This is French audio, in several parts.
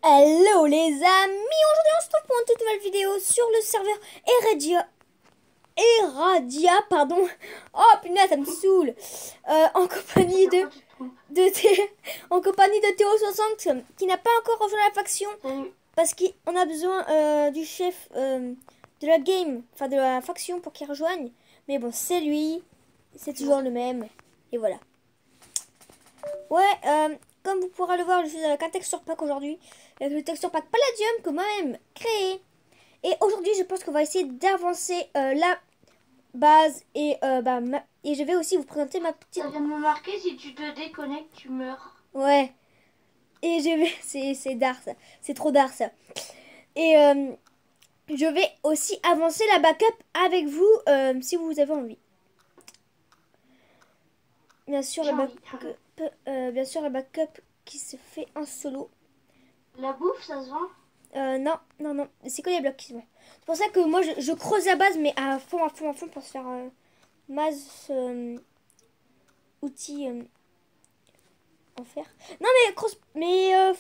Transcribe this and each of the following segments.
Hello les amis, aujourd'hui on se retrouve pour une toute nouvelle vidéo sur le serveur Eradia, pardon. Oh punaise, ça me saoule. En compagnie en compagnie de Théo60 qui n'a pas encore rejoint la faction parce qu'on a besoin du chef de la game, enfin de la faction pour qu'il rejoigne. Mais bon, c'est lui, c'est toujours le même et voilà. Ouais, comme vous pourrez le voir, je suis avec un texture pack aujourd'hui. Avec le texture pack Palladium que moi-même créé. Et aujourd'hui, je pense qu'on va essayer d'avancer la base. Et, et je vais aussi vous présenter ma petite... Ça vient de me marquer, si tu te déconnectes, tu meurs. Ouais. Et je vais... C'est dark ça. C'est trop dark ça. Et je vais aussi avancer la backup avec vous si vous avez envie. Bien sûr, bien sûr, la backup qui se fait en solo. La bouffe, ça se vend? Non, non, non. C'est que les blocs qui se vendent. C'est pour ça que moi, je creuse la base, mais à fond pour se faire masse outils en fer. Non, mais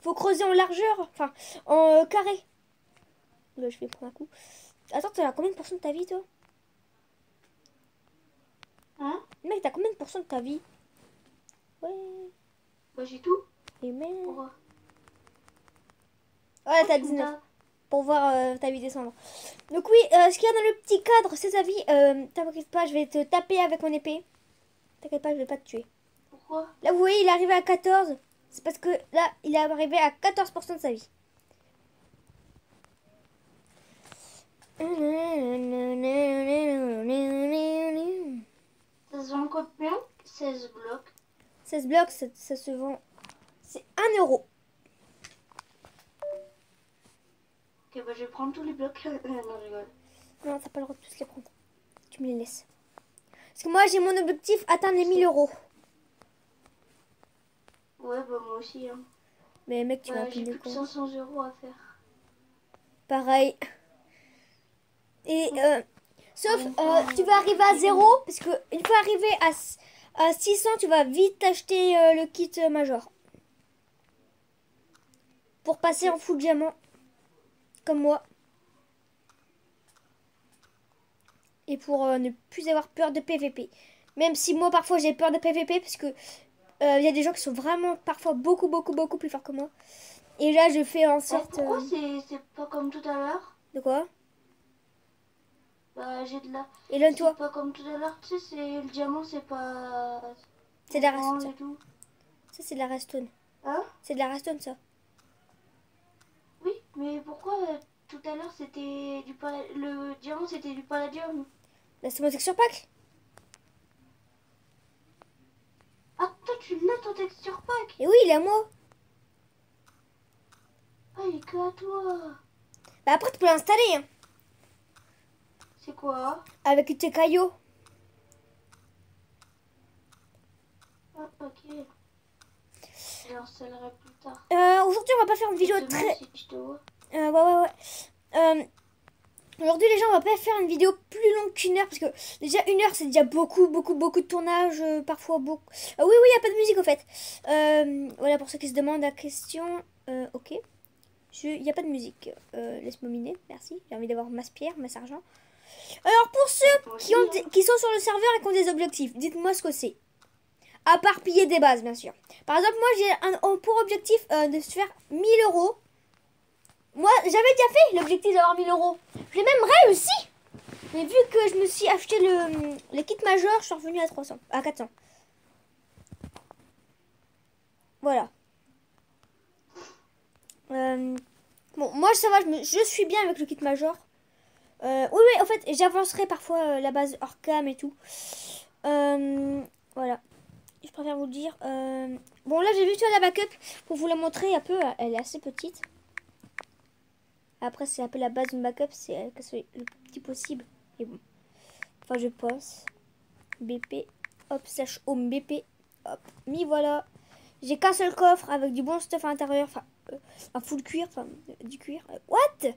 faut creuser en largeur, enfin, en carré. Là, je vais prendre un coup. Attends, t'as combien de pourcents de ta vie, toi? Hein? Mec, t'as combien de pourcents de ta vie? Ouais. Bah, j'ai tout. Et merde. Pourquoi? Ouais, t'as 19. Pour voir ta vie descendre. Donc oui, ce qu'il y a dans le petit cadre, c'est ta vie. T'inquiète pas, je vais te taper avec mon épée. T'inquiète pas, je vais pas te tuer. Pourquoi? Là, vous voyez, il est arrivé à 14. C'est parce que là, il est arrivé à 14% de sa vie. Ça se vend combien? 16 blocs. 16 blocs, ça se vend. C'est 1 euro. Ok, bah, je vais prendre tous les blocs. Non, je rigole. Non, t'as pas le droit de tous les prendre. Tu me les laisses. Parce que moi, j'ai mon objectif, atteindre les 1000 euros. Ouais, bah, moi aussi. Hein. Mais mec, tu vas j'ai plus que 500 euros à faire. Pareil. Et sauf, tu vas arriver à 0. Parce que une fois arrivé à 600, tu vas vite acheter le kit major. Pour passer en full diamant. Comme moi. Et pour ne plus avoir peur de PVP. Même si moi, parfois, j'ai peur de PVP. Parce que y a des gens qui sont vraiment, parfois, beaucoup plus forts que moi. Et là, je fais en sorte... Pourquoi c'est pas comme tout à l'heure? De quoi? Bah, j'ai de la... Éloigne-toi. C'est pas comme tout à l'heure, tu sais, le diamant, c'est pas... C'est de la redstone, ça. tout. Ça, c'est de la redstone. Hein? C'est de la redstone, ça. Oui, mais pourquoi tout à l'heure c'était du le diamant c'était du palladium? Là, c'est mon texture pack. Ah, toi tu l'as ton texture pack? Et oui, il est à moi. Ah, il est que à toi. Bah après, tu peux l'installer. Hein. C'est quoi? Avec tes cailloux. Ah, ok. Je l'installerai plus tard. Aujourd'hui, on va pas faire une vidéo très... Si je te vois. Ouais. Aujourd'hui, les gens, on va pas faire une vidéo plus longue qu'une heure. Parce que déjà, une heure, c'est déjà beaucoup de tournage. Parfois beaucoup... oui, il n'y a pas de musique, au fait. Voilà, pour ceux qui se demandent la question. Ok. Il n'y a pas de musique. Laisse-moi miner, merci. J'ai envie d'avoir masse pierre, masse argent. Alors, pour ceux qui sont sur le serveur et qui ont des objectifs, dites-moi ce que c'est. À part piller des bases, bien sûr. Par exemple, moi, j'ai pour objectif de se faire 1000 euros. Moi, j'avais déjà fait l'objectif d'avoir 1000 euros. Je l'ai même réussi. Mais vu que je me suis acheté le kit majeur, je suis revenu à 400. Voilà. Bon, moi, ça va, je suis bien avec le kit major. Oui, en fait, j'avancerai parfois la base hors cam et tout. Voilà. Je préfère vous le dire. Bon, là, j'ai vu la backup pour vous la montrer un peu. Elle est assez petite. Après, c'est un peu la base d'une backup. C'est que c'est le plus petit possible. Et bon. Enfin, je pense. BP. Hop, slash home BP. Hop. Mi voilà. J'ai qu'un seul coffre avec du bon stuff à l'intérieur. Enfin, un full cuir. Enfin, du cuir. What?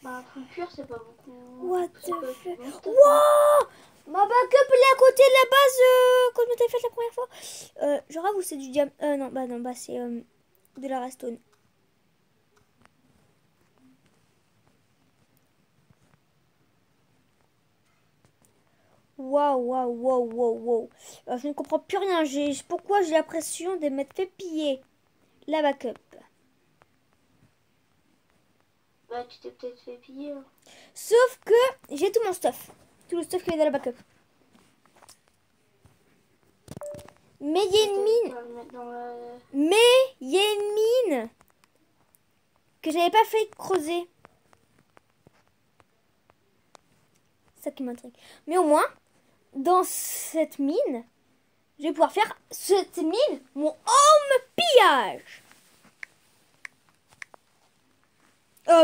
Bah, full cuir, c'est pas beaucoup. What the fuck? Wow! Ma backup, elle est à côté de la base quand je m'étais faite la première fois. Genre, vous, c'est du diamant. Non, bah, c'est de la redstone. Waouh, waouh, waouh, waouh, waouh. Je ne comprends plus rien. Pourquoi j'ai l'impression de m'être fait piller la backup. Bah, tu t'es peut-être fait piller. Hein. Sauf que j'ai tout mon stuff. Tout le stuff qui est dans la backup. Mais il y a une mine. Mais il y a une mine que j'avais pas fait creuser. Ça qui m'intrigue. Mais au moins, dans cette mine, je vais pouvoir faire cette mine mon home pillage.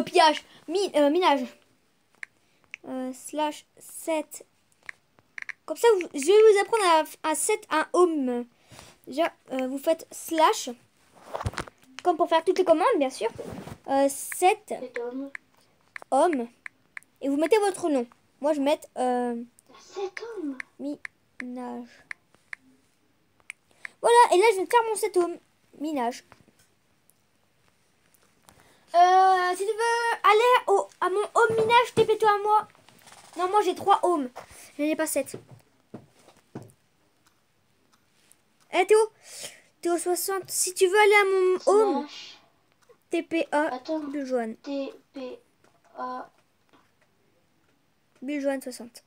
Pillage. Minage. Slash 7. Comme ça, je vais vous apprendre à set un home. Déjà, vous faites slash. Comme pour faire toutes les commandes, bien sûr. Set home. Et vous mettez votre nom. Moi, je vais mettre set home. Minage. Voilà, et là, je vais faire mon set home. Minage. Si tu veux aller à mon home minage, TP-toi à moi. Non, moi j'ai 3 homes. Je n'ai pas 7. Eh Théo, Théo 60. Si tu veux aller à mon home, TPA Buljoine. TPA Buljoine 60.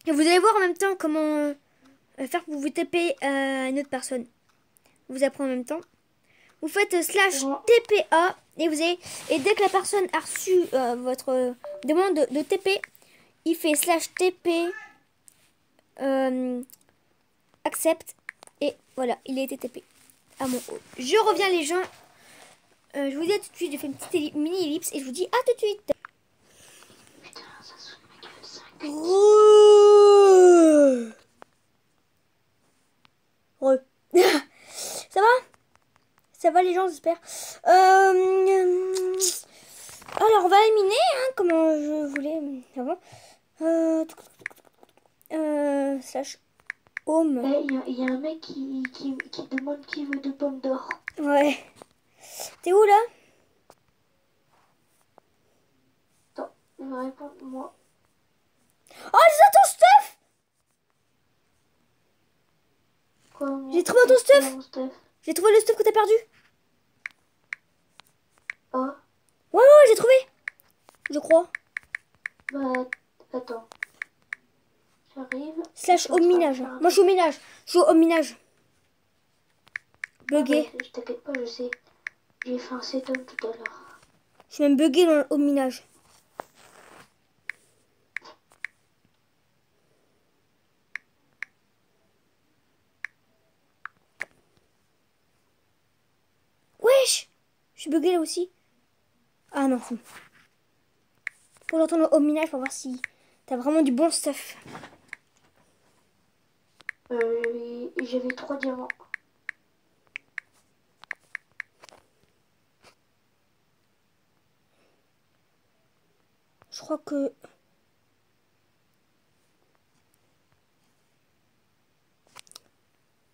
Et vous allez voir en même temps comment faire pour vous TP à une autre personne. Vous apprenez en même temps. Vous faites slash TPA et dès que la personne a reçu votre demande de TP, il fait slash TP accepte et voilà, il a été TP à mon haut. Je reviens les gens. Je vous dis à tout de suite, je fais une petite mini ellipse et je vous dis à tout de suite. Putain, ça saoule ma gueule, 5. Ça va? Ça va les gens, j'espère. Alors, on va éliminer, hein, comment je voulais avant. Slash home. Il y a un mec qui demande qui veut de pommes d'or. Ouais. T'es où là? Attends, il va répondre moi. Oh, j'ai ton stuff! Quoi, j'ai trouvé ton stuff! stuff. J'ai trouvé le stuff que t'as perdu. Oh. Ouais, j'ai trouvé. Je crois. Bah, attends. J'arrive. Slash au minage. Moi, je suis au minage. Je suis au minage. Bugué. Je t'inquiète pas, je sais. J'ai fait un setup tout à l'heure. Je suis même bugué au minage. Wesh! Je suis bugué là aussi. Ah non, faut que je retourne au minage pour voir si t'as vraiment du bon stuff. J'avais 3 diamants. Je crois que...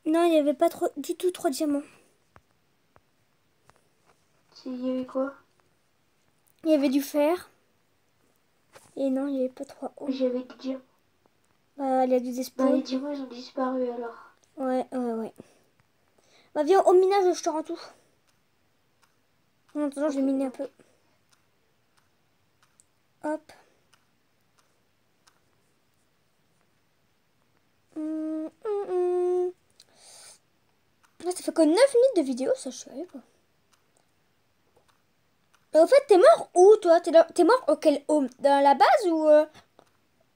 Non, il n'y avait pas du tout 3 diamants. Il y avait quoi? Il y avait du fer. Et non, il n'y avait pas 3. J'avais des diamants. Bah, il y a du despawn. Bah, les diamants, ils ont disparu alors. Ouais. Bah, viens au minage, je te rends tout. En attendant, je vais miner un peu. Hop. Ah, ça fait que 9 minutes de vidéo, ça je savais pas. Et au fait, t'es mort où toi? T'es mort auquel home? Dans la base ou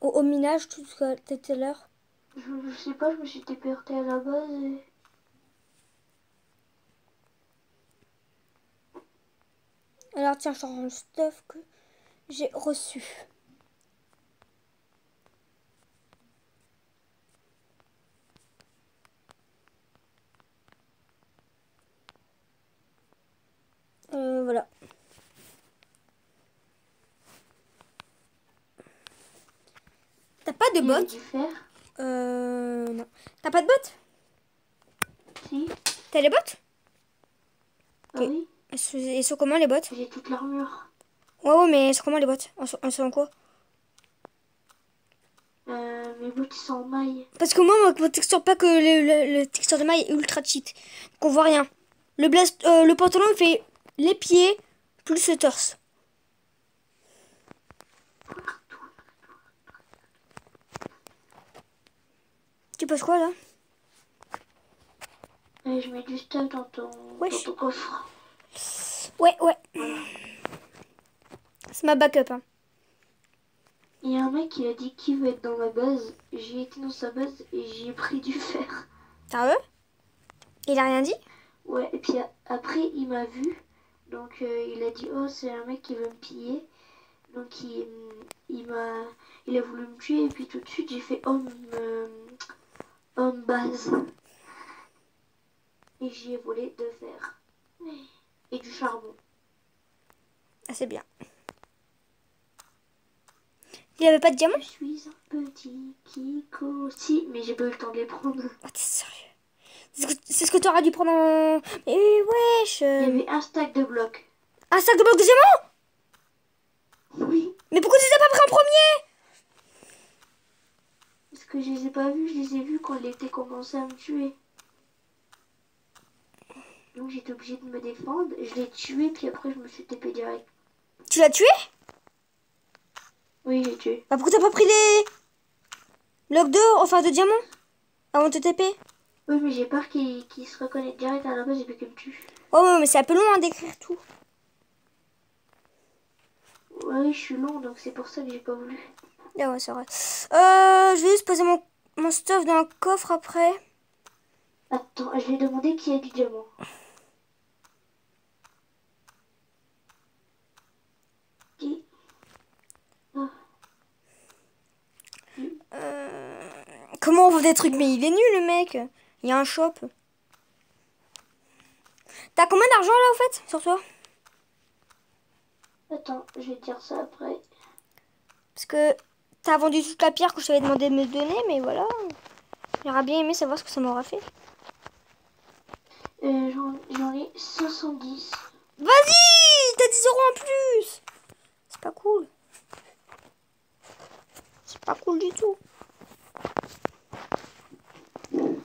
au minage tout à l'heure? Je sais pas, je me suis téléporté à la base et... Alors tiens, je te rends le stuff que j'ai reçu. Voilà. de Il y avait bottes. du fer. Non. T'as pas de bottes? Si. T'as les bottes? Ah Ok. oui. Elles sont comment les bottes? J'ai toute l'armure. Ouais, mais elles sont comment les bottes? Elles sont en quoi? Mes bottes ils sont en maille. Parce que moi, mon texture pack, le texture de maille est ultra cheat. Donc on voit rien. Le pantalon, il fait les pieds plus le torse. Tu passes quoi là? Et je mets du stuff dans Wesh. ton coffre. Ouais. Voilà. C'est ma backup. Hein. Il y a un mec qui a dit qui veut être dans ma base. J'ai été dans sa base et j'ai pris du fer. Sérieux? Il a rien dit? Ouais, et puis après il m'a vu. Donc il a dit oh c'est un mec qui veut me piller. Donc il a voulu me tuer et puis tout de suite j'ai fait homme base. Et j'y ai volé 2 fers. Et du charbon. Ah, c'est bien. Il avait pas de diamant? Je suis un petit Kiko. Si, mais j'ai pas eu le temps de les prendre. Oh, t'es sérieux? C'est ce que t'aurais dû prendre en... Mais wesh! Il y avait un stack de blocs. Un sac de blocs de diamant? Oui. Mais pourquoi tu les as pas pris en premier? Parce que je les ai pas vus, je les ai vus quand il était commencé à me tuer. Donc j'étais obligée de me défendre. Je l'ai tué, puis après je me suis TP direct. Tu l'as tué? Oui, j'ai tué. Bah pourquoi t'as pas pris les blocs d'or, enfin de diamant, avant de te TP? Oui, mais j'ai peur qu'il se reconnaisse direct à la base et puis qu'il me tue. Oh ouais, mais c'est un peu long à décrire tout. Ouais, je suis long, donc c'est pour ça que j'ai pas voulu. Ah ouais, c'est vrai. Je vais juste poser mon stuff dans un coffre après. Attends, je vais demander qui a du diamant. Qui? Ah. Comment on vend des trucs? Mais il est nul le mec. Il y a un shop. T'as combien d'argent là au fait sur toi? Attends, je vais te dire ça après. Parce que t'as vendu toute la pierre que je t'avais demandé de me donner, mais voilà. J'aurais bien aimé savoir ce que ça m'aura fait. J'en ai 70. Vas-y, t'as 10 € en plus. C'est pas cool. C'est pas cool du tout.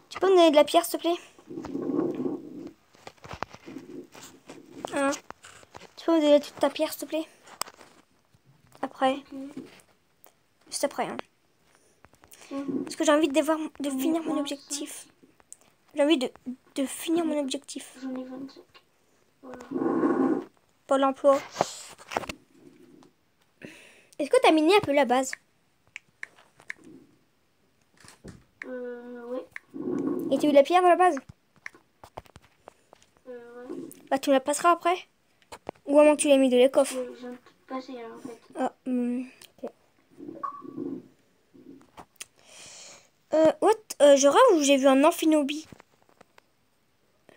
Tu peux me donner de la pierre s'il te plaît? Hein? Tu peux me donner toute ta pierre s'il te plaît? Après. Okay. Juste après. Hein. Parce que j'ai envie de finir mon objectif. J'ai envie de finir mon objectif. J'en ai 25. Voilà. Pôle emploi. Est-ce que t'as miné un peu la base? Ouais. Et tu as eu de la pierre dans la base? Ouais. Bah tu me la passeras après? Ou à moins que tu l'aies mis de les coffres. Je viens de tout passer là, en fait. Ah, ok. Je rêve où j'ai vu un Amphinobi.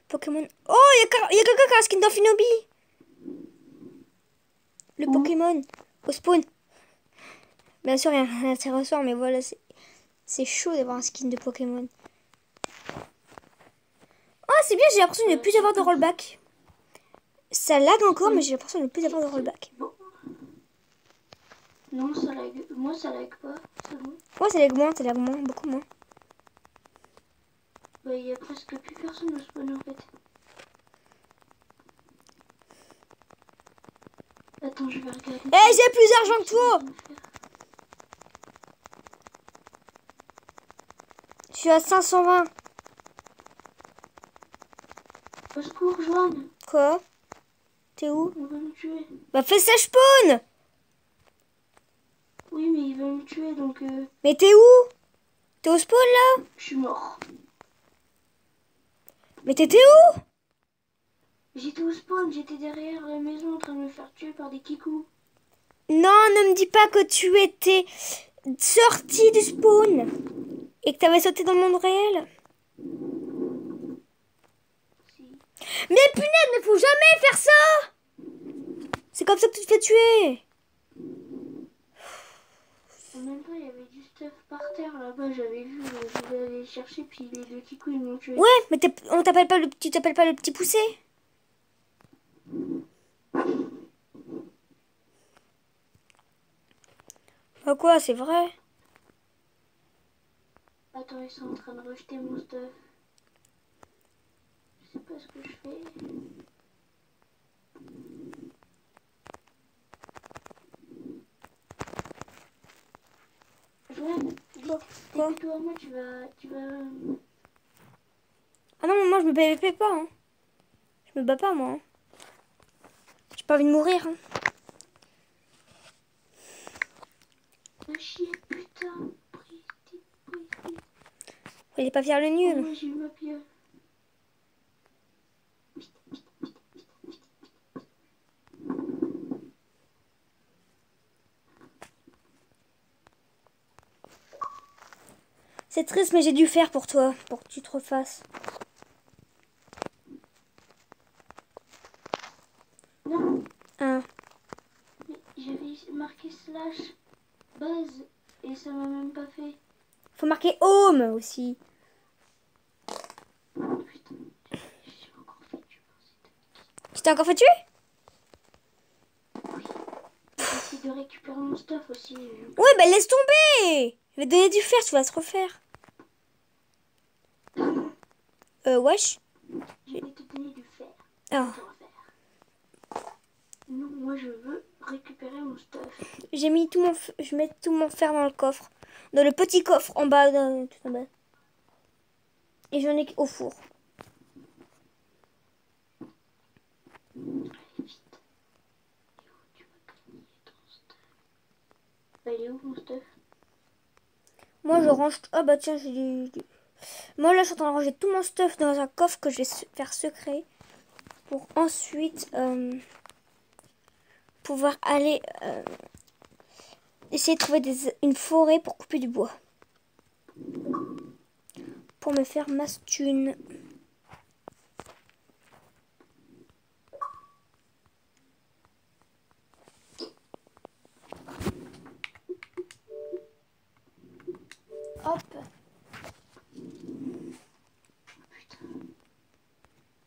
Pokémon. Oh, il y a quelqu'un qui a un skin d'Amphinobi. Le Pokémon. Au spawn. Bien sûr, il y a un intéressant, mais voilà, c'est chaud d'avoir un skin de Pokémon. Oh, c'est bien, j'ai l'impression de ne plus avoir de rollback. Ça lag encore, mais j'ai l'impression de ne plus avoir de rollback. Bon. Non, ça lag. Moi, ça lag pas. C'est bon. Ouais, ça lag moins, beaucoup moins. Bah, il y a presque plus personne au spawn en fait. Attends, je vais regarder. Eh, j'ai plus d'argent que toi! Je suis à 520. Au secours, Joanne. Quoi? T'es où? On va me tuer. Bah fais ça, spawn! Oui, mais il va me tuer donc. Mais t'es où? T'es au spawn là? Je suis mort. Mais t'étais où? J'étais au spawn, j'étais derrière la maison en train de me faire tuer par des kikous. Non, ne me dis pas que tu étais sorti du spawn et que t'avais sauté dans le monde réel. Si. Mais punaise, ne faut jamais faire ça! C'est comme ça que tu te fais tuer. En même temps, il y avait du stuff stuff par terre là-bas, j'avais vu, je voulais aller les chercher, puis les deux kikous ils m'ont tué. Ouais, mais on t'appelle pas tu t'appelles pas le petit poussé? Bah quoi, c'est vrai? Attends, ils sont en train de rejeter mon stuff. Je sais pas ce que je fais. Joanne, Quoi? toi, moi tu vas... Ah non, moi je me PVP pas, hein. Je me bats pas, moi. Hein. J'ai pas envie de mourir, hein. Ah chier, putain. Fallait pas faire le nul. Moi j'ai eu ma piole. C'est triste, mais j'ai dû faire pour toi, pour que tu te refasses. Non, Ah. mais j'avais marqué slash base et ça m'a même pas fait. Faut marquer home aussi. Putain, j'ai encore fait du Tu t'es encore fait tuer? J'essaie de récupérer mon stuff aussi. Ouais, bah laisse tomber. Je vais te donner du fer, tu vas te refaire. Wesh. Je vais te donner du fer. Ah. Non, moi je veux récupérer mon stuff. J'ai mis tout mon... Je mets tout mon fer dans le coffre. Dans le petit coffre en bas, tout en bas. Et j'en ai au four. Allez, vite. Et où tu vas gagner ton stuff? Bah, il est où mon stuff? Moi, je range... Ah bah tiens, Moi, là, je suis en train de ranger tout mon stuff dans un coffre que je vais faire secret. Pour ensuite... pouvoir aller... essayer de trouver une forêt pour couper du bois. Pour me faire ma thune. Hop.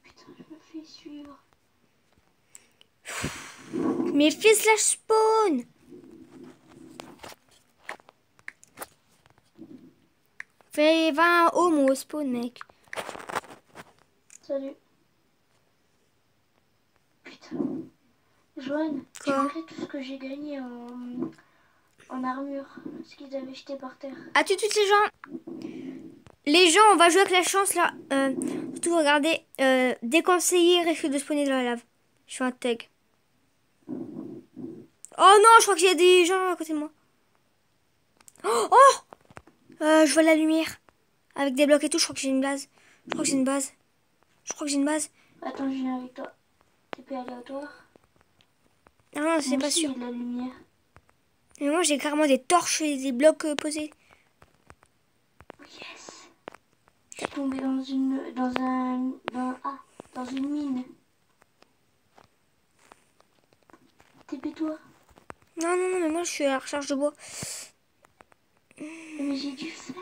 Putain, je me fais suivre. Mes fils slash spawn. Fais 20 home au spawn, mec. Salut. Putain. Joanne, tu Quoi? verrais tout ce que j'ai gagné en armure. Ce qu'ils avaient jeté par terre. À tout de suite, les gens. Les gens, on va jouer avec la chance, là. Surtout, regardez. Déconseillé risque de spawner dans la lave. Je suis un tag. Oh non, je crois qu'il y a des gens à côté de moi. Oh, je vois la lumière. Avec des blocs et tout, je crois que j'ai une base. Je crois que j'ai une base. Je crois que j'ai une base. Attends, je viens avec toi. TP aléatoire. Non, non, c'est Moi pas aussi, sûr. il y a de la lumière. Mais moi, j'ai carrément des torches et des blocs posés. Yes. Je suis tombée dans une mine. TP-toi. Non, non, non, mais moi, je suis à la recherche de bois. Mais j'ai du fer.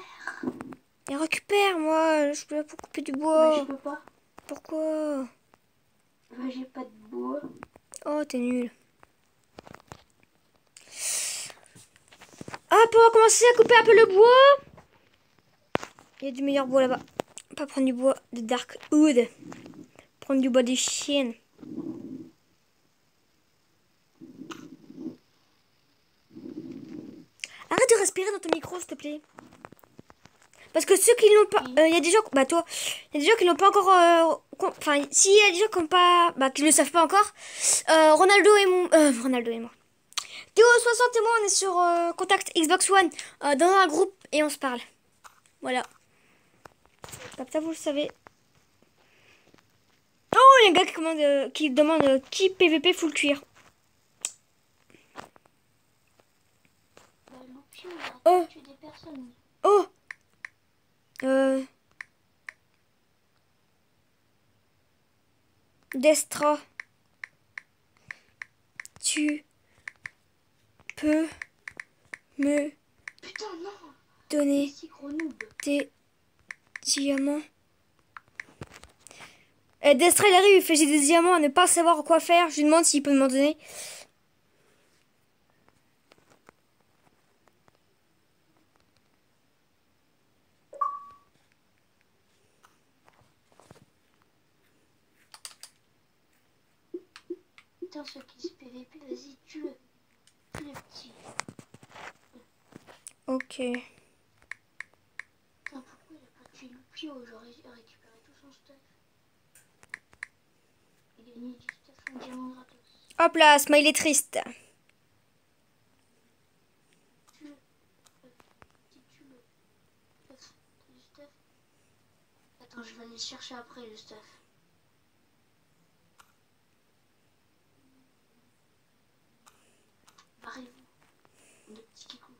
Et récupère, moi. Je peux pour couper du Bah, bois. je peux pas. Pourquoi? Bah, j'ai pas de bois. Oh, t'es nul. Hop, on va commencer à couper un peu le bois. Il y a du meilleur bois là-bas. Pas prendre du bois de Dark Wood. Prendre du bois des chiennes. Arrête de respirer dans ton micro, s'il te plaît. Parce que ceux qui l'ont pas... Il y a des gens... Bah toi, il y a des gens qui l'ont pas encore... Enfin, s'il y a des gens qui n'ont pas... Bah, qui le savent pas encore. Ronaldo et moi. Théo60 et moi, on est sur Contact Xbox One. Dans un groupe et on se parle. Voilà. Comme ça, vous le savez. Oh, il y a un gars qui demande qui PVP full cuir. Bah, Loupio, il a Oh. tué des personnes. Oh. Destra. Tu peux me... Putain, non. donner Si gros noob. des diamants. Destra, il arrive, il fait j'ai des diamants à ne pas savoir quoi faire. Je lui demande s'il peut m'en donner. Putain, ceux qui se PVP, vas-y, tue-le. Tue le petit. Ok. Putain, pourquoi il a pas tué Lupio? J'aurais récupéré tout son stuff. Et gagné du stuff en diamant gratos. Hop là, Smile est triste. Tue-le. Petit, tue-le. T'as du stuff? Attends, je vais aller le chercher après, le stuff. Barrez-vous. De petits kikous.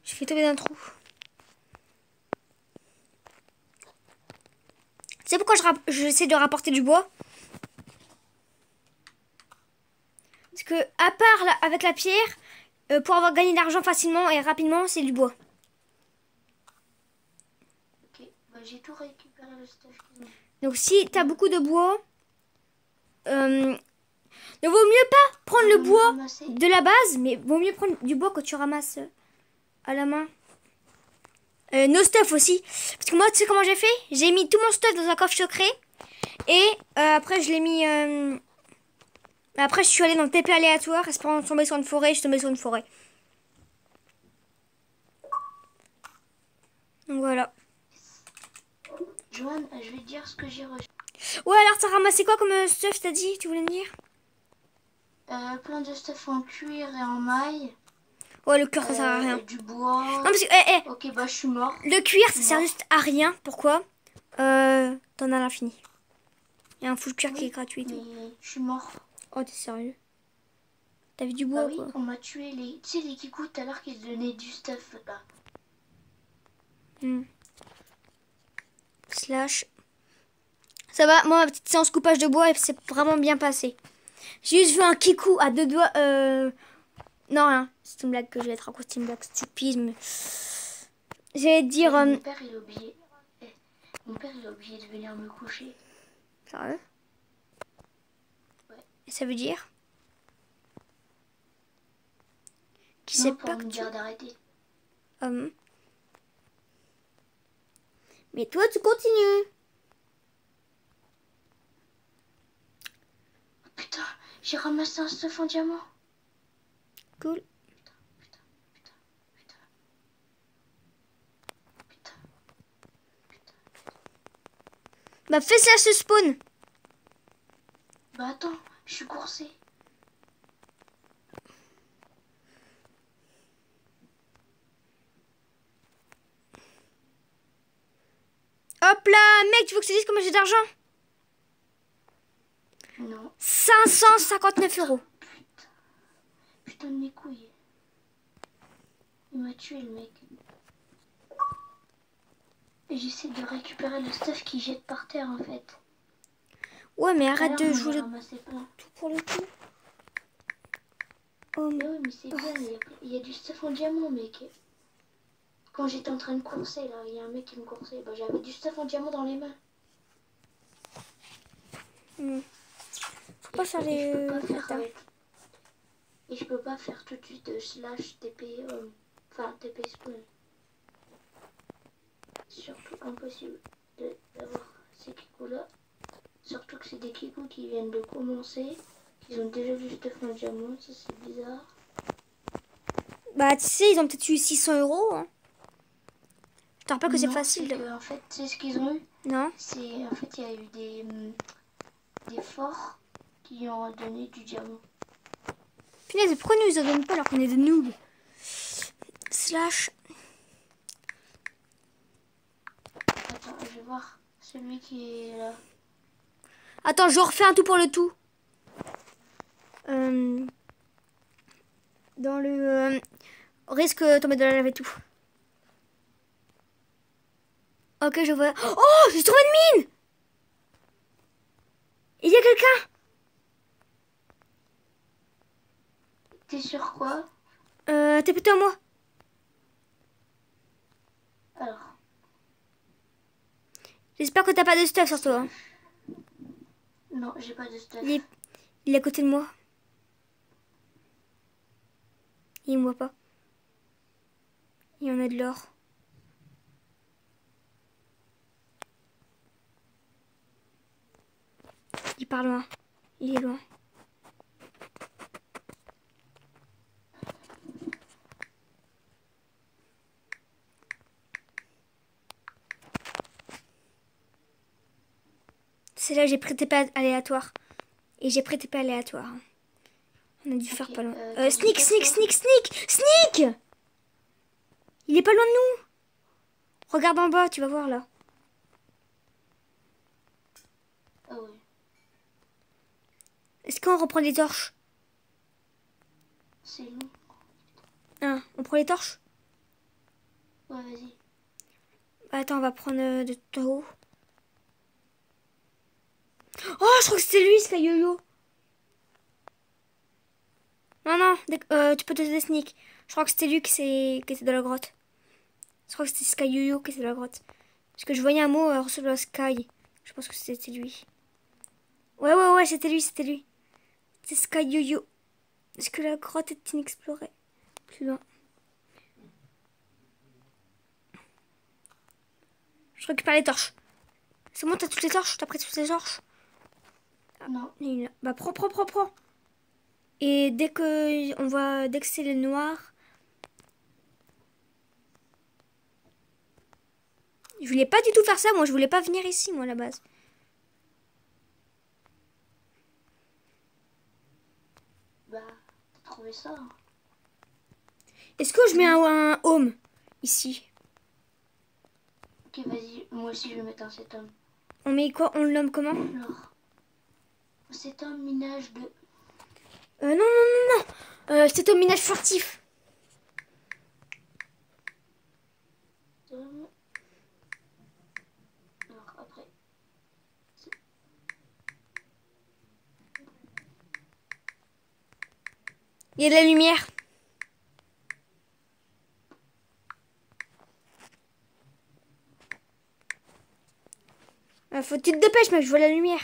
Je vais tomber dans un trou. C'est pourquoi j'essaie de rapporter du bois. Parce que, à part avec la pierre, pour avoir gagné de l'argent facilement et rapidement, c'est du bois. Ok, bah j'ai tout récupéré le stuff qu'ils ont. Donc, si t'as beaucoup de bois, ne vaut mieux pas prendre le bois Ramasser. de la base, mais vaut mieux prendre du bois que tu ramasses à la main. Nos stuff aussi. Parce que moi, tu sais comment j'ai fait? J'ai mis tout mon stuff dans un coffre secret. Et après, je l'ai mis... Après, je suis allée dans le TP aléatoire. Espérant tomber sur une forêt. Je suis tombée sur une forêt. Donc voilà. Joanne, je vais te dire ce que j'ai reçu. Ouais, alors t'as ramassé quoi comme stuff, t'as dit? Tu voulais me dire? Plein de stuff en cuir et en maille. Ouais, le cuir, ça sert à rien. Du bois. Non, parce que... Ok, bah je suis mort. le cuir, ça sert juste à rien. Pourquoi? T'en as l'infini. Il y a un full cuir qui est gratuit et tout. Mais je suis mort. Oh, t'es sérieux? T'as vu du bois, Bah oui, quoi? on m'a tué les... Tu sais, les kikous tout à l'heure qui se donnaient du stuff là. Slash. Ça va, moi, ma petite séance coupage de bois, c'est vraiment bien passé. J'ai juste vu un kikou à deux doigts. Non, rien. C'est une blague que je vais être raconter, une blague stupide. Mais... J'allais te dire. Mon père, il a oublié. Mon père, il a oublié de venir me coucher. Sérieux? Ouais. Et ça veut dire? Qui Non, sait pour pas me que dire d'arrêter. Mais toi, tu continues. Putain, j'ai ramassé un stuff en diamant. Cool. Putain. Bah, fais slash ce spawn. Bah attends, je suis coursé. Hop là, mec, tu veux que je te dise combien j'ai d'argent? Non. 559 €. Putain de mes couilles. Il m'a tué le mec. Et j'essaie de récupérer le stuff qu'il jette par terre en fait. Ouais, mais arrête Alors, de j'en ai jouer le ramassé plein. tout pour le tout. Oh, Mais oui, mais c'est bien, il y a du stuff en diamant, mec. Quand j'étais en train de courser, là, il y a un mec qui me coursait. Bah, j'avais du stuff en diamant dans les mains. Faut pas faire les... Et je peux pas faire avec... Et je peux pas faire tout de suite slash TP... Enfin, TP spawn. Surtout impossible d'avoir ces kikous-là. Surtout que c'est des kikous qui viennent de commencer. Ils ont déjà du stuff en diamant, ça c'est bizarre. Bah, tu sais, ils ont peut-être eu 600 €. Hein. Je te rappelle que c'est facile. Que, en fait, c'est ce qu'ils ont eu. Non? C'est en fait, il y a eu des forts qui ont donné du diamant. Punaise, pourquoi nous ils en donnent pas alors qu'on est des noobs? Slash. Attends, je vais voir celui qui est là. Attends, je refais un tout pour le tout. Dans le risque tomber de la lave et tout. Ok, je vois. Oh, j'ai trouvé une mine. Il y a quelqu'un. T'es sur quoi? T'es plutôt à moi. Alors, J'espère que t'as pas de stuff sur toi. Hein. non, j'ai pas de stuff. Il est à côté de moi. Il me voit pas. Il y en a de l'or. Il part loin. Il est loin. C'est là j'ai pris tes pas aléatoires. Et j'ai pris tes pas aléatoires. Hein. On a dû faire pas loin. Sneak, sneak, sneak, sneak, sneak. Il est pas loin de nous. Regarde en bas, tu vas voir là. Ah ouais. Est-ce qu'on reprend des torches? C'est long. Hein, on prend les torches? Ouais, vas-y. Attends, on va prendre de tout en haut. Oh, je crois que c'était lui, Sky Yo-Yo. Non, non, tu peux te des sneak. Je crois que c'était lui qui était dans la grotte. Je crois que c'était Sky Yo-Yo qui était dans la grotte. Parce que je voyais un mot ressemble à Sky. Je pense que c'était lui. Ouais, ouais, ouais, c'était lui, c'était lui. C'est Sky Yo-Yo. Est-ce que la grotte est inexplorée? Plus loin. Je récupère les torches. C'est bon, t'as toutes les torches? T'as pris toutes les torches? Non. Bah, prends. Et dès que c'est le noir. Je voulais pas du tout faire ça, moi. Je voulais pas venir ici, moi, à la base. Bah, t'as trouvé ça? Hein. Est-ce que je mets un home ici? Ok, vas-y. Moi aussi, je vais mettre un cet homme. On met quoi? On le nomme comment? Alors, c'est un minage de... Non. C'est un minage furtif. Alors, après... Il y a de la lumière. Faut que tu te dépêches, mec, je vois la lumière.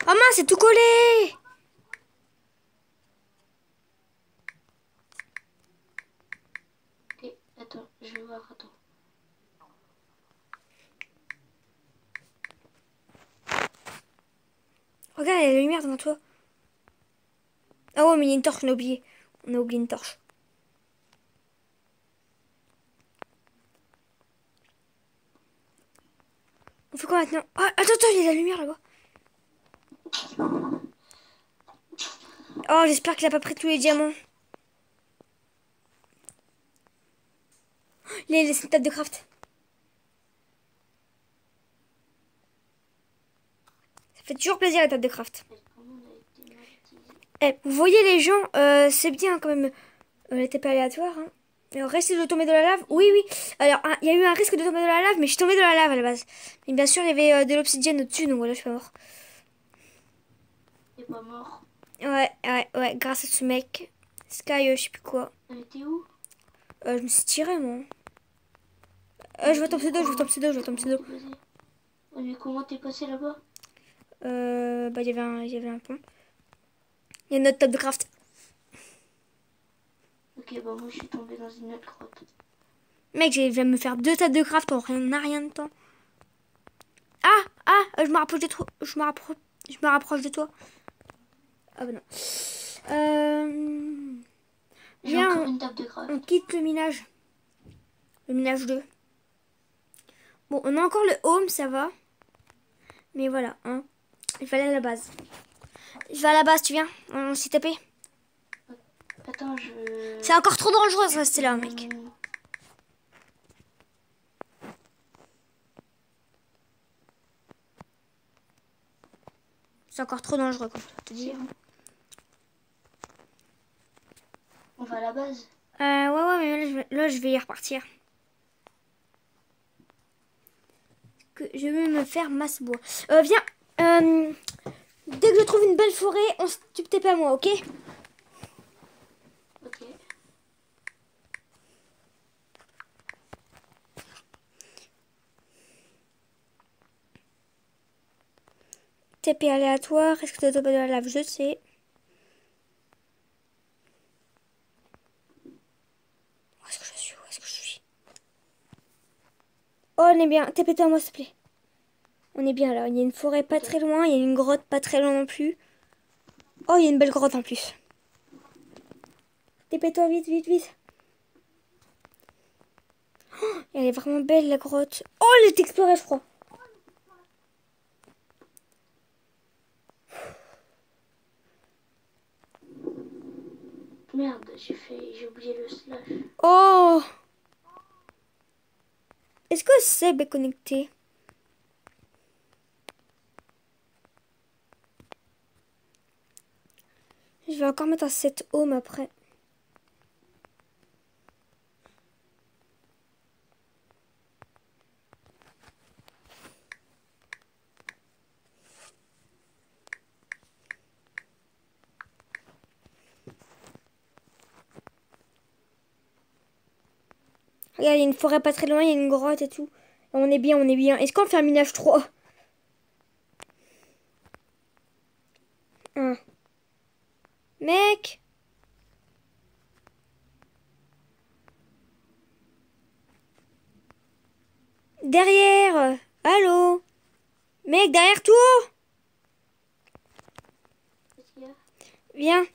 Oh mince, c'est tout collé. Ok, attends, je vais voir, attends. Regarde, il y a la lumière devant toi. Ah ouais, mais il y a une torche, on a oublié. On a oublié une torche. On fait quoi maintenant? Ah, attends, il y a la lumière là-bas. Oh, j'espère qu'il a pas pris tous les diamants. Il a laissé une table de craft. Ça fait toujours plaisir la table de craft. Eh, vous voyez les gens, c'est bien quand même les TP aléatoires. Hein. Alors, restez de tomber dans la lave. Oui. Alors, il y a eu un risque de tomber dans la lave, mais je suis tombée dans la lave à la base. Mais bien sûr, il y avait de l'obsidienne au-dessus, donc voilà, je suis pas mort. T'es pas mort. Ouais, grâce à ce mec. Sky, je sais plus quoi. Elle était où? Je me suis tiré, moi. Je vois ton pseudo. Ouais, mais comment t'es passé là-bas? Bah, il y avait un pont. Il y a notre table de craft. Ok, bah moi je suis tombée dans une autre grotte. Mec, je viens de me faire 2 tables de craft en rien de temps. Je me rapproche de toi. Je me rapproche de toi. Ah bah non. J'ai encore une table de craft. On quitte le minage. Le minage 2. Bon, on a encore le home, ça va. Mais voilà, hein. Il fallait à la base. Je vais à la base, tu viens? On s'y tapé. Attends, je... C'est encore trop dangereux, ça, c'est là, mec. C'est encore trop dangereux, comme je te dis. On va à la base. Ouais, mais là, je vais y repartir. je vais me faire masse bois. Viens. Dès que je trouve une belle forêt, tu te TP à moi, ok? Ok. TP aléatoire. Est-ce que tu as de la lave? Je sais. Où est-ce que je suis? Où est-ce que je suis? Oh, on est bien. TP-toi à moi, s'il te plaît. On est bien là. Il y a une forêt pas très loin. Il y a une grotte pas très loin non plus. Oh, il y a une belle grotte en plus. TP-toi vite, vite, vite. Oh, elle est vraiment belle la grotte. Oh, elle est explorée, je crois. Merde, j'ai oublié le slash. Oh! Est-ce que Seb est connecté? Je vais encore mettre un set home après. Regarde, il y a une forêt pas très loin, il y a une grotte et tout. On est bien, on est bien. Est-ce qu'on fait un minage 3? Mec! Derrière! Allô? Mec, derrière toi! Qu'est-ce qu'il y a? Viens.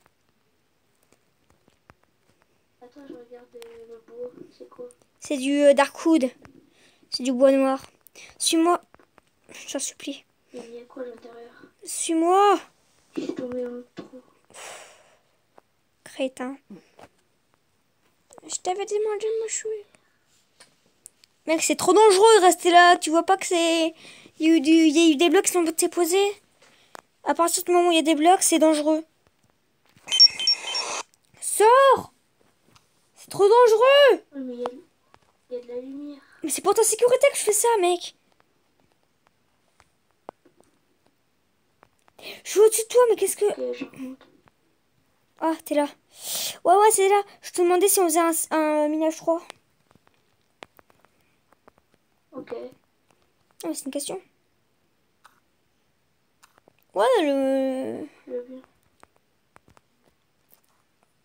Attends, je regarde le bois. C'est quoi? C'est du Darkwood. C'est du bois noir. Suis-moi. Je t'en supplie. Il y a quoi à l'intérieur? Suis-moi. Je suis tombée dans le trou. Crétin. Je t'avais demandé de me chouer. Mec, c'est trop dangereux de rester là. Tu vois pas que c'est... Il y a eu des blocs qui sont posés. À partir du moment où il y a des blocs, c'est dangereux. Sors! C'est trop dangereux! Oui, mais il y a de la lumière. Mais c'est pour ta sécurité que je fais ça, mec. Je suis au-dessus de toi, mais qu'est-ce que... Ok, je remonte. Ah, t'es là. Ouais, ouais, c'est là. Je te demandais si on faisait un minage 3. Ok. Ah, mais c'est une question. Ouais, le... Je veux bien.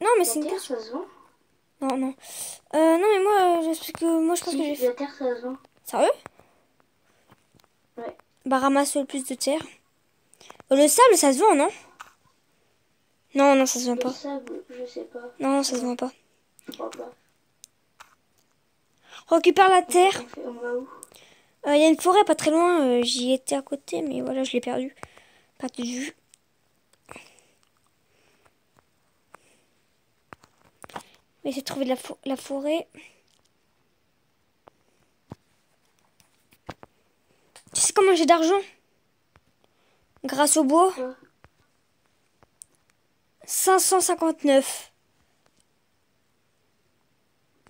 Non, mais La c'est une terre, question. ça se vend? Non, non. Non, mais moi, je pense que j'ai Si, fait... la terre, ça se vend. Sérieux? Ouais. Bah, ramasse le plus de terre. Le sable, ça se vend, non? Non, non, ça se vend Le pas. sable, je sais pas. Non, ça se vend pas. Je crois pas. Récupère la terre. On va où? Il y a une forêt pas très loin. J'y étais à côté, mais voilà, je l'ai perdu. Perdu de vue. Mais j'ai trouvé de la forêt. Tu sais comment j'ai d'argent? Grâce au bois. Quoi? 559.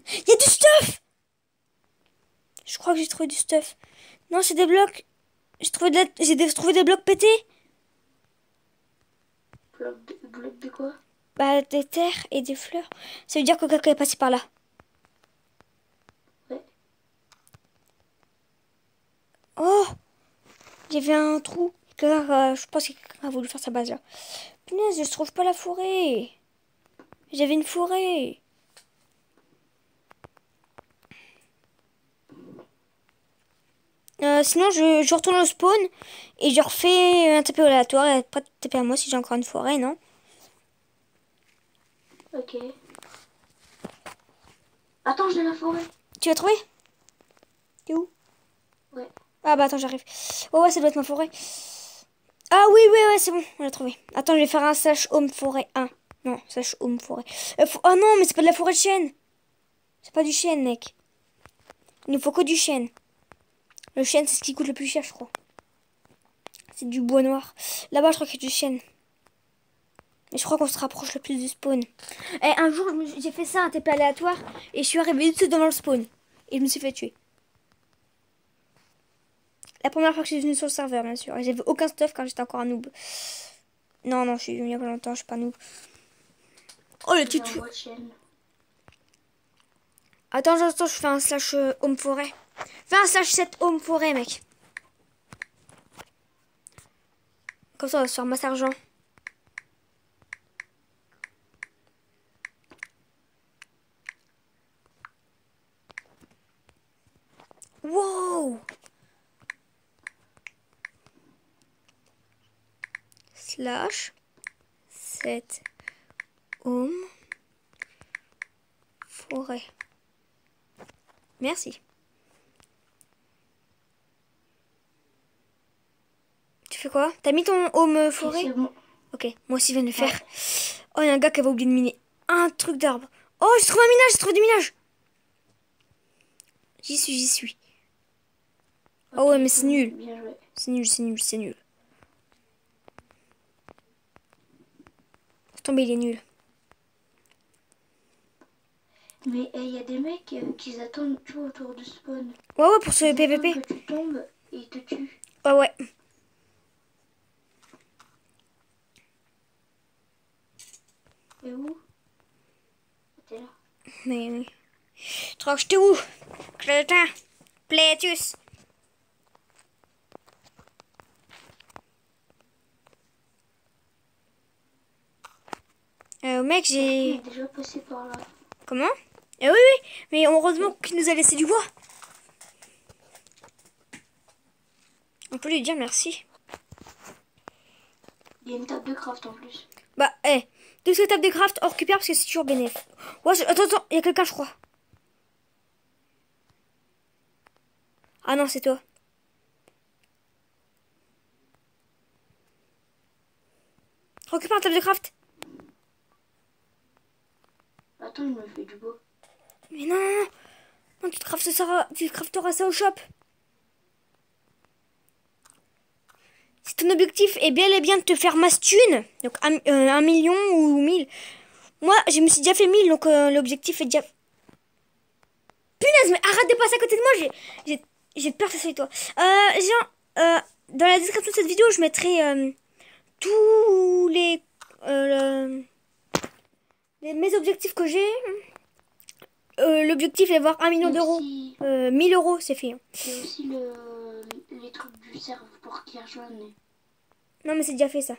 Il y a du stuff! Je crois que j'ai trouvé du stuff. Non, c'est des blocs. J'ai trouvé des blocs pétés. Bloc de quoi? Bah, des terres et des fleurs. Ça veut dire que quelqu'un est passé par là. Ouais. Oh! J'ai vu un trou. Je pense que quelqu'un a voulu faire sa base là. Punaise, je trouve pas la forêt. J'avais une forêt. Sinon, je retourne au spawn et je refais un TP aléatoire et pas de TP à moi si j'ai encore une forêt, non? Ok. Attends, j'ai la forêt. Tu l'as trouvé? T'es où? Ouais. Ah bah attends, j'arrive. Oh ouais, ça doit être ma forêt. Ah oui, oui, ouais, c'est bon, on l'a trouvé. Attends, je vais faire un slash home forêt 1. Non, slash home forêt. Oh non, mais c'est pas de la forêt de chêne. C'est pas du chêne, mec. Il nous faut que du chêne. Le chêne, c'est ce qui coûte le plus cher, je crois. C'est du bois noir. Là-bas, je crois qu'il y a du chêne. Mais je crois qu'on se rapproche le plus du spawn. Et un jour, j'ai fait ça, un TP aléatoire, et je suis arrivée tout devant le spawn. Et je me suis fait tuer. La première fois que je suis venue sur le serveur, bien sûr. J'avais aucun stuff quand j'étais encore un noob. Non, je suis venue il y a pas longtemps, je suis pas noob. Oh, le tutu. Attends, je fais un slash home forêt. Fais un slash 7 home forêt, mec. Comme ça, on va se faire masse argent. Wow! Slash 7 home forêt. Merci. Tu fais quoi? T'as mis ton home forêt? C'est bon. Ok, moi aussi je viens de le faire. Oh, il y a un gars qui avait oublié de miner un truc d'arbre. Oh, j'ai trouvé un minage, j'ai trouvé du minage. J'y suis. Okay, oh ouais, mais c'est nul. C'est nul. Laisse tomber, il est nul. Mais il y a des mecs qui attendent tout autour du spawn. Ouais, pour ce PVP. Que tu tombes et ils te tuent. Ouais. Et où? T'es là. Mais oui. Tu crois que j'étais où? Crétin. Plétus. Mec, j'ai... Il est déjà passé par là. Comment? Oui. Mais heureusement qu'il nous a laissé du bois. On peut lui dire merci. Il y a une table de craft en plus. Bah, de cette table de craft, on récupère parce que c'est toujours bénéf. Ouais, attends, il y a quelqu'un, je crois. Ah non, c'est toi. Récupère la table de craft. Attends, il me fait du bois. Mais non, tu crafteras ça au shop. Si ton objectif est bel et bien de te faire masse thune, donc 1 million ou 1000. Moi, je me suis déjà fait 1000, donc l'objectif est déjà... Punaise, mais arrête de passer à côté de moi, j'ai peur que ça soit toi. Dans la description de cette vidéo, je mettrai tous mes objectifs que j'ai. L'objectif est d'avoir 1 million d'euros. 1000 euros, c'est fait. Il y a aussi les trucs du serve pour qu'ils rejoignent. Non, mais c'est déjà fait ça.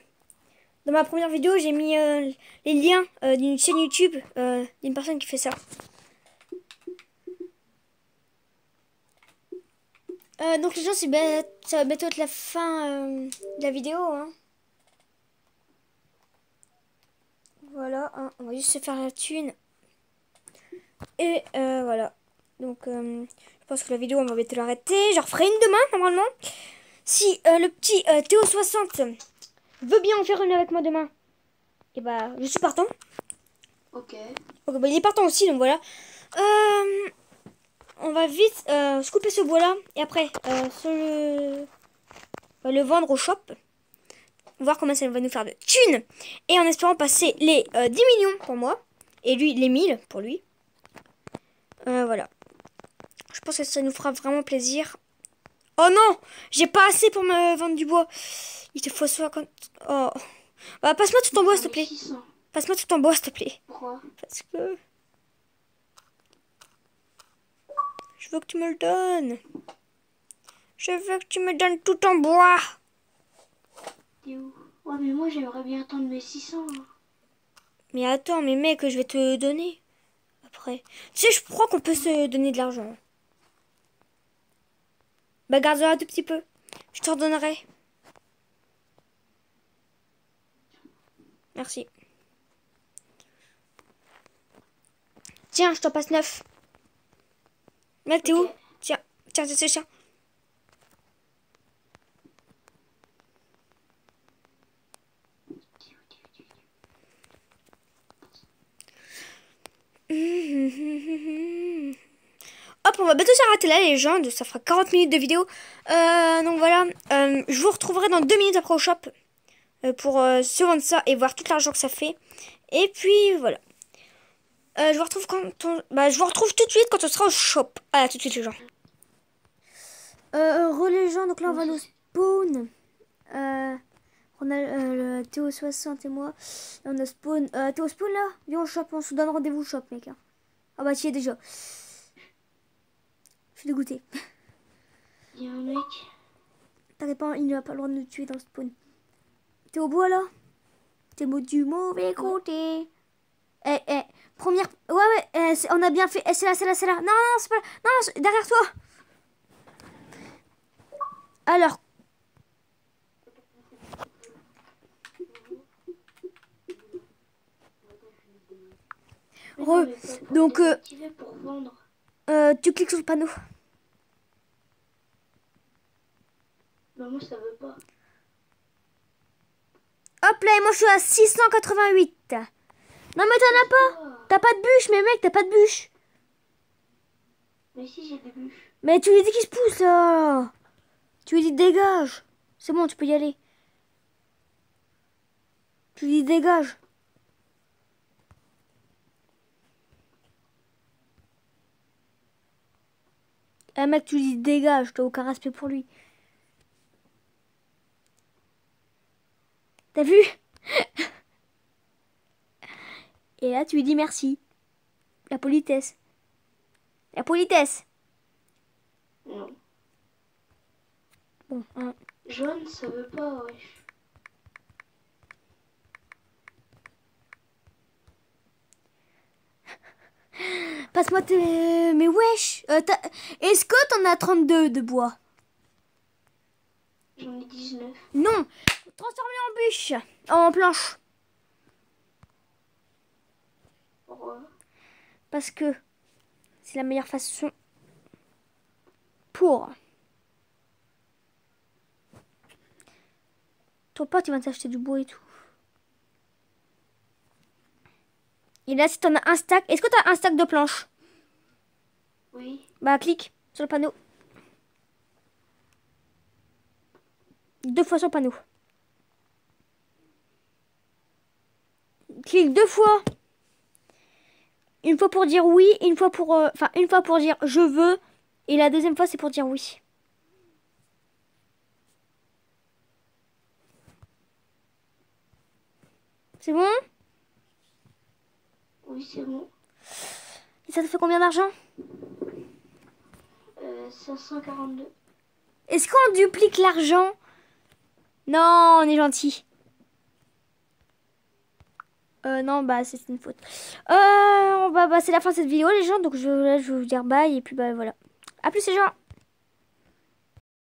Dans ma première vidéo, j'ai mis les liens d'une chaîne YouTube d'une personne qui fait ça. Donc les gens, ça va bientôt être la fin de la vidéo. Hein. Voilà, hein, on va juste se faire la thune. Et voilà. Donc je pense que la vidéo, on va bientôt l'arrêter. J'en referai une demain, normalement. Si le petit Théo60 veut bien en faire une avec moi demain, et bah je suis partant. Ok. Ok, bah il est partant aussi, donc voilà. On va vite se couper ce bois là et après le vendre au shop. Voir comment ça va nous faire de thunes. Et en espérant passer les 10 millions pour moi. Et lui, les 1000 pour lui. Voilà. Je pense que ça nous fera vraiment plaisir. Oh non, j'ai pas assez pour me vendre du bois. Il te faut 50... Oh. Bah, passe-moi tout ton bois, s'il te plaît. Passe-moi tout ton bois, s'il te plaît. Pourquoi? Parce que... Je veux que tu me le donnes. Je veux que tu me donnes tout ton bois. T'es où? Ouais, mais moi, j'aimerais bien attendre mes 600. Hein. Mais attends, mais mec, je vais te donner. Après. Tu sais, je crois qu'on peut se donner de l'argent. Bah, garde-le un tout petit peu. Je te redonnerai. Merci. Tiens, je t'en passe 9. Mec, t'es où? Tiens, c'est ça. Hop, on va bientôt s'arrêter là, les gens. Ça fera 40 minutes de vidéo. Donc voilà. Je vous retrouverai dans 2 minutes après au shop. Pour se vendre ça et voir tout l'argent que ça fait. Et puis voilà. Je vous retrouve je vous retrouve tout de suite quand on sera au shop. Ah, tout de suite les gens. Relais gens, donc là on va Donc, nous spawn. On a Théo 60 et moi. Et on a spawn. Théo spawn là. Viens au shop, on se donne rendez-vous au shop, mec. Hein. Ah bah tu y es déjà. Je suis dégoûté. il y a un mec. T'arrêtes pas, il n'a pas le droit de nous tuer dans le spawn. T'es au bois là? T'es du mauvais côté. Première. Ouais, on a bien fait. C'est là, c'est là, c'est là. Non, non, c'est pas là. Non, derrière toi. Alors. Mais non, mais pas pour désactiver, pour vendre. Tu cliques sur le panneau. Bah, moi, ça veut pas. Hop là, et moi je suis à 688. Non, mais t'en as pas. T'as pas de bûche, mais mec, t'as pas de bûche. Mais si, j'ai des bûches. Mais tu lui dis qu'il se pousse là. Tu lui dis dégage. C'est bon, tu peux y aller. Tu lui dis dégage. Eh mec, tu lui dis dégage, t'as aucun respect pour lui. T'as vu? Et là, tu lui dis merci. La politesse. La politesse. Non. Bon, hein. Jaune, ça veut pas, wesh. Passe-moi tes... Mais wesh. Est-ce que t'en as 32 de bois? J'en ai 19. Non. Transforme-les en bûche. En planche. Pourquoi? Parce que c'est la meilleure façon pour... Ton pote, il va t'acheter du bois et tout. Et là, si t'en as un stack... Est-ce que t'as un stack de planches? Oui. Bah, clique sur le panneau. 2 fois sur le panneau. Clique 2 fois. Une fois pour dire oui, une fois pour... Enfin, une fois pour dire je veux. Et la deuxième fois, c'est pour dire oui. C'est bon? Oui, c'est bon. Et ça te fait combien d'argent? 542. Est-ce qu'on duplique l'argent? Non, on est gentil. Non, bah c'est une faute. Bah, c'est la fin de cette vidéo les gens. Donc je vais vous dire bye. Et puis bah voilà. A plus les gens.